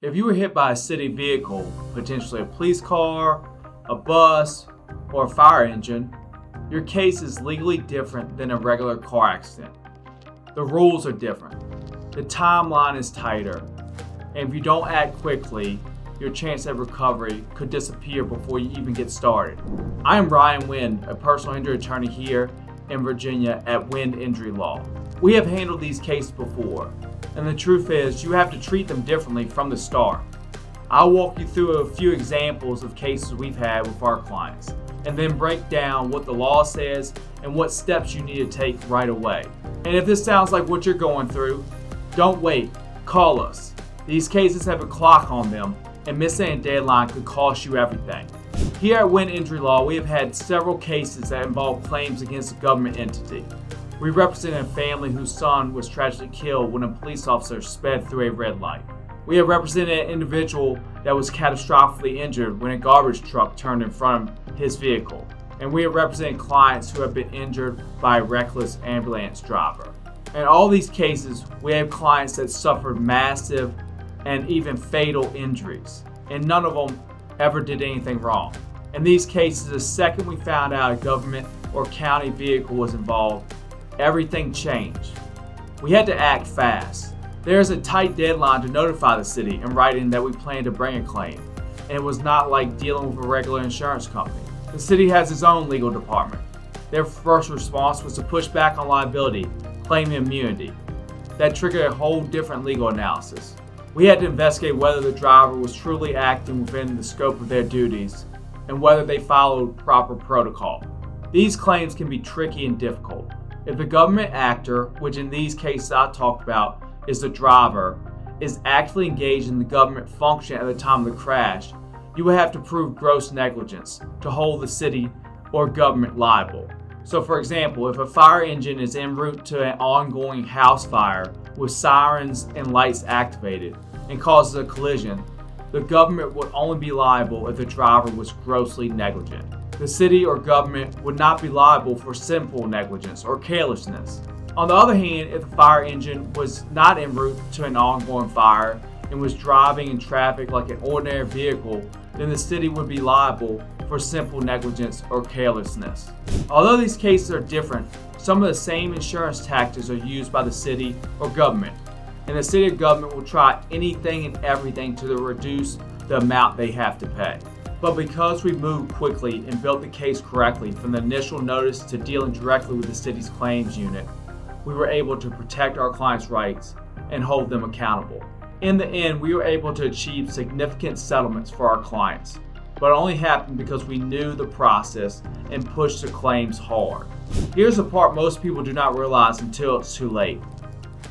If you were hit by a city vehicle, potentially a police car, a bus, or a fire engine, your case is legally different than a regular car accident. The rules are different. The timeline is tighter. And if you don't act quickly, your chance at recovery could disappear before you even get started. I am Ryan Wind, a personal injury attorney here in Virginia at Wind Injury Law. We have handled these cases before, and the truth is you have to treat them differently from the start. I'll walk you through a few examples of cases we've had with our clients, and then break down what the law says and what steps you need to take right away. And if this sounds like what you're going through, don't wait, call us. These cases have a clock on them, and missing a deadline could cost you everything. Here at Wind Injury Law, we have had several cases that involve claims against a government entity. We represented a family whose son was tragically killed when a police officer sped through a red light. We have represented an individual that was catastrophically injured when a garbage truck turned in front of his vehicle. And we have represented clients who have been injured by a reckless ambulance driver. In all these cases, we have clients that suffered massive and even fatal injuries, and none of them ever did anything wrong. In these cases, the second we found out a government or county vehicle was involved, everything changed. We had to act fast. There is a tight deadline to notify the city in writing that we plan to bring a claim, and it was not like dealing with a regular insurance company. The city has its own legal department. Their first response was to push back on liability, claiming immunity. That triggered a whole different legal analysis. We had to investigate whether the driver was truly acting within the scope of their duties and whether they followed proper protocol. These claims can be tricky and difficult. If the government actor, which in these cases I talked about is the driver, is actually engaged in the government function at the time of the crash, you will have to prove gross negligence to hold the city or government liable. So for example, if a fire engine is en route to an ongoing house fire with sirens and lights activated and causes a collision, the government would only be liable if the driver was grossly negligent. The city or government would not be liable for simple negligence or carelessness. On the other hand, if the fire engine was not en route to an ongoing fire and was driving in traffic like an ordinary vehicle, then the city would be liable for simple negligence or carelessness. Although these cases are different, some of the same insurance tactics are used by the city or government, and the city or government will try anything and everything to reduce the amount they have to pay. But because we moved quickly and built the case correctly from the initial notice to dealing directly with the city's claims unit, we were able to protect our clients' rights and hold them accountable. In the end, we were able to achieve significant settlements for our clients, but it only happened because we knew the process and pushed the claims hard. Here's the part most people do not realize until it's too late.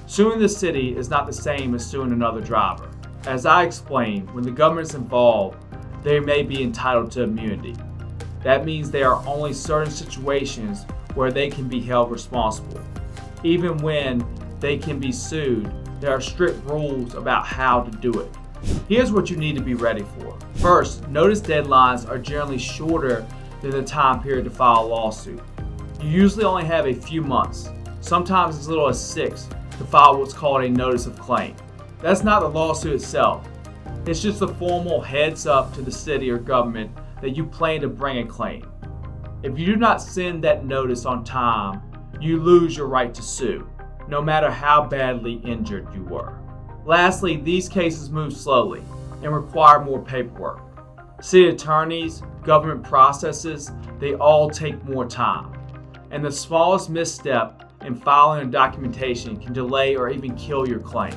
Suing the city is not the same as suing another driver. As I explained, when the government is involved, they may be entitled to immunity. That means there are only certain situations where they can be held responsible. Even when they can be sued, there are strict rules about how to do it. Here's what you need to be ready for. First, notice deadlines are generally shorter than the time period to file a lawsuit. You usually only have a few months, sometimes as little as 6, to file what's called a notice of claim. That's not the lawsuit itself. It's just a formal heads up to the city or government that you plan to bring a claim. If you do not send that notice on time, you lose your right to sue, no matter how badly injured you were. Lastly, these cases move slowly and require more paperwork. City attorneys, government processes, they all take more time. And the smallest misstep in filing a documentation can delay or even kill your claim.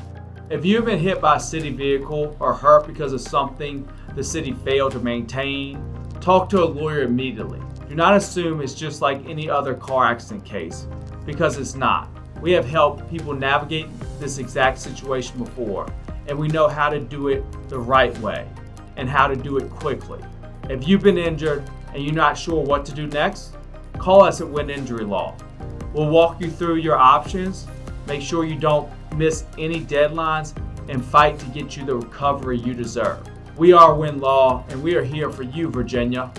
If you have been hit by a city vehicle or hurt because of something the city failed to maintain, talk to a lawyer immediately. Do not assume it's just like any other car accident case, because it's not. We have helped people navigate this exact situation before, and we know how to do it the right way and how to do it quickly. If you've been injured and you're not sure what to do next, call us at Wind Injury Law. We'll walk you through your options, make sure you don't miss any deadlines, and fight to get you the recovery you deserve. We are Wind Law, and we are here for you, Virginia.